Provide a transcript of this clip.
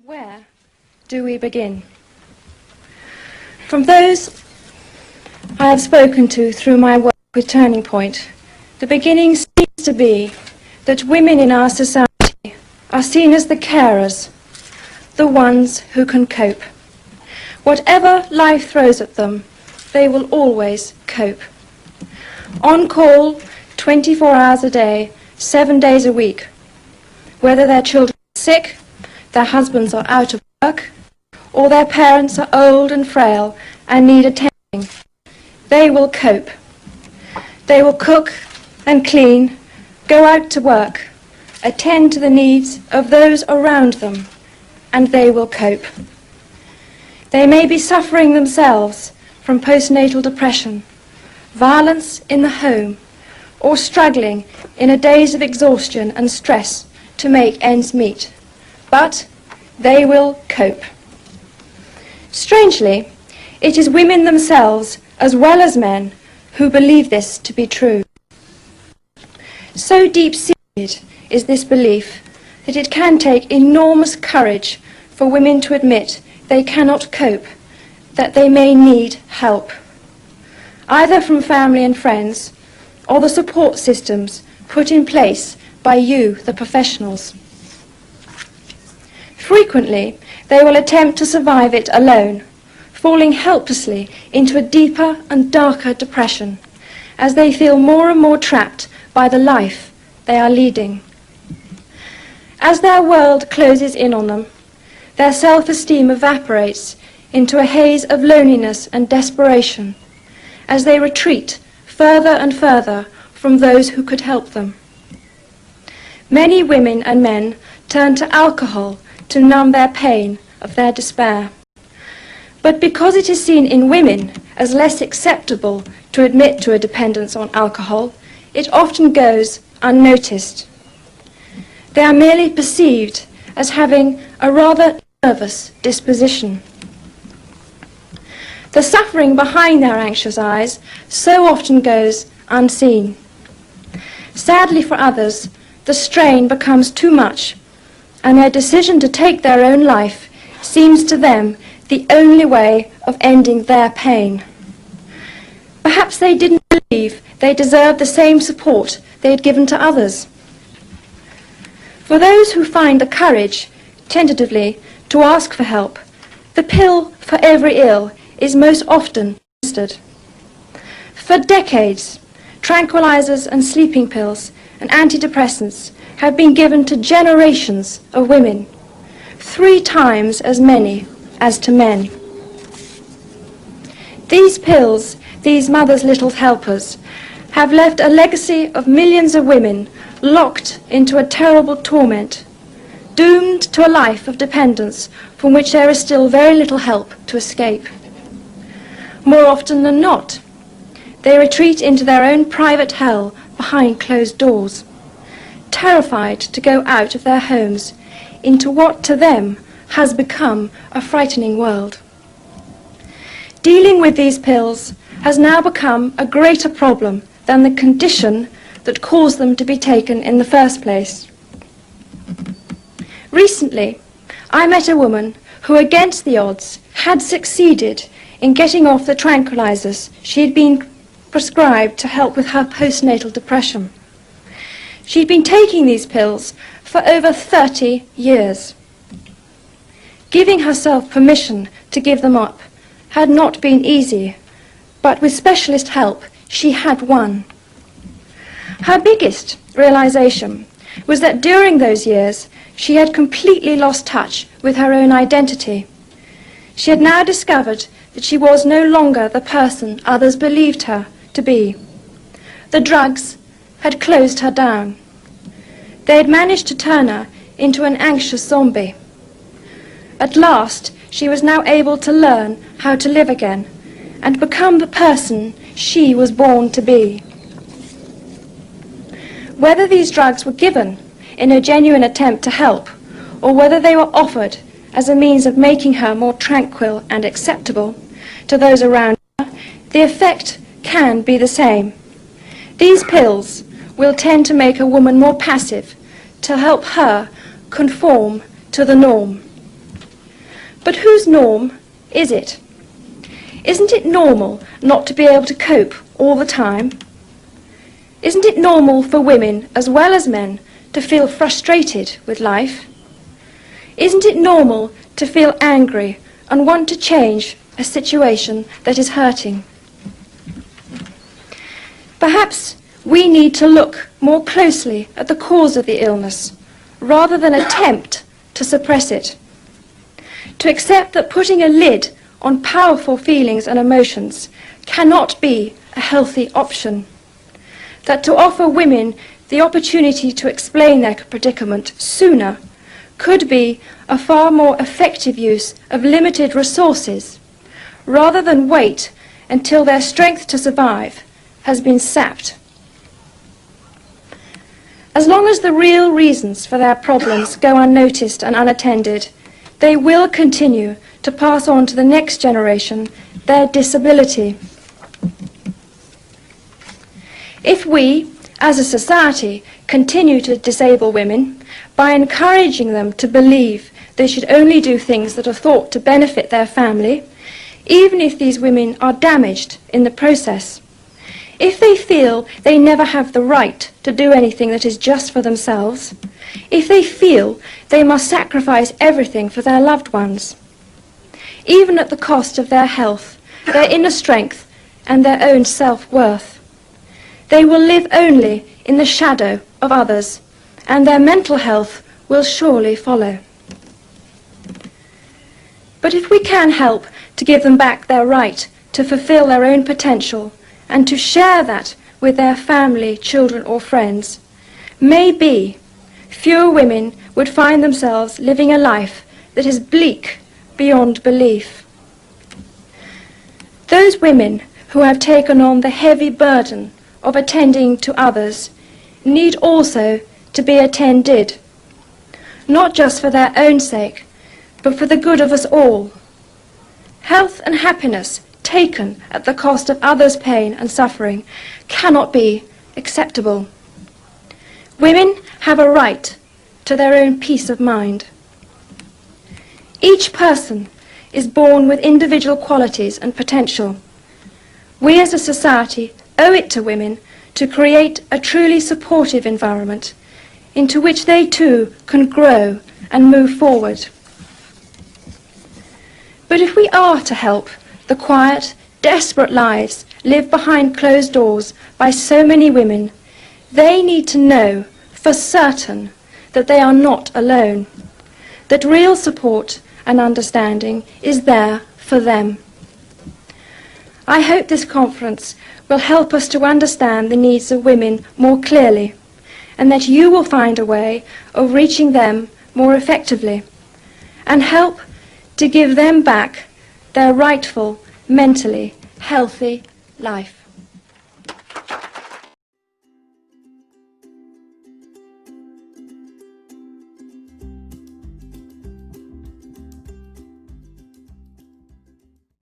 Where do we begin? From those I have spoken to through my work with Turning Point, the beginning seems to be that women in our society are seen as the carers, the ones who can cope. Whatever life throws at them, they will always cope. On call 24 hours a day, 7 days a week. Whether their children are sick, their husbands are out of work, or their parents are old and frail and need attending, they will cope. They will cook and clean, go out to work, attend to the needs of those around them, and they will cope. They may be suffering themselves from postnatal depression, violence in the home, or struggling in a daze of exhaustion and stress to make ends meet. But they will cope. Strangely, it is women themselves, as well as men, who believe this to be true. So deep-seated is this belief that it can take enormous courage for women to admit they cannot cope, that they may need help, either from family and friends or the support systems put in place by you, the professionals. Frequently, they will attempt to survive it alone, falling helplessly into a deeper and darker depression as they feel more and more trapped by the life they are leading. As their world closes in on them, their self-esteem evaporates into a haze of loneliness and desperation as they retreat further and further from those who could help them. Many women and men turn to alcohol to numb their pain of their despair. But because it is seen in women as less acceptable to admit to a dependence on alcohol, it often goes unnoticed. They are merely perceived as having a rather nervous disposition. The suffering behind their anxious eyes so often goes unseen. Sadly for others, the strain becomes too much, and their decision to take their own life seems to them the only way of ending their pain. Perhaps they didn't believe they deserved the same support they had given to others. For those who find the courage, tentatively, to ask for help, the pill for every ill is most often administered. For decades, tranquilizers and sleeping pills and antidepressants have been given to generations of women, 3 times as many as to men. These pills, these mothers' little helpers, have left a legacy of millions of women locked into a terrible torment, doomed to a life of dependence from which there is still very little help to escape. More often than not, they retreat into their own private hell behind closed doors, terrified to go out of their homes into what to them has become a frightening world. Dealing with these pills has now become a greater problem than the condition that caused them to be taken in the first place. Recently, I met a woman who, against the odds, had succeeded in getting off the tranquilizers she had been prescribed to help with her postnatal depression. She'd been taking these pills for over 30 years. Giving herself permission to give them up had not been easy, but with specialist help, she had won. Her biggest realization was that during those years, she had completely lost touch with her own identity. She had now discovered that she was no longer the person others believed her to be. The drugs had closed her down. They had managed to turn her into an anxious zombie. At last, she was now able to learn how to live again and become the person she was born to be. Whether these drugs were given in a genuine attempt to help, or whether they were offered as a means of making her more tranquil and acceptable to those around her, the effect can be the same. These pills will tend to make a woman more passive, to help her conform to the norm. But whose norm is it? Isn't it normal not to be able to cope all the time? Isn't it normal for women as well as men to feel frustrated with life? Isn't it normal to feel angry and want to change a situation that is hurting? Perhaps we need to look more closely at the cause of the illness rather than attempt to suppress it. To accept that putting a lid on powerful feelings and emotions cannot be a healthy option. That to offer women the opportunity to explain their predicament sooner could be a far more effective use of limited resources, rather than wait until their strength to survive has been sapped. As long as the real reasons for their problems go unnoticed and unattended, they will continue to pass on to the next generation their disability. If we, as a society, continue to disable women by encouraging them to believe they should only do things that are thought to benefit their family, even if these women are damaged in the process, if they feel they never have the right to do anything that is just for themselves, if they feel they must sacrifice everything for their loved ones, even at the cost of their health, their inner strength, and their own self-worth, they will live only in the shadow of others, and their mental health will surely follow. But if we can help to give them back their right to fulfill their own potential and to share that with their family, children or friends, maybe fewer women would find themselves living a life that is bleak beyond belief. Those women who have taken on the heavy burden of attending to others need also to be attended, not just for their own sake, but for the good of us all. Health and happiness taken at the cost of others' pain and suffering cannot be acceptable. Women have a right to their own peace of mind. Each person is born with individual qualities and potential. We as a society owe it to women to create a truly supportive environment into which they too can grow and move forward. But if we are to help the quiet, desperate lives lived behind closed doors by so many women, they need to know for certain that they are not alone, that real support and understanding is there for them. I hope this conference will help us to understand the needs of women more clearly, and that you will find a way of reaching them more effectively, and help to give them back their rightful, mentally healthy life.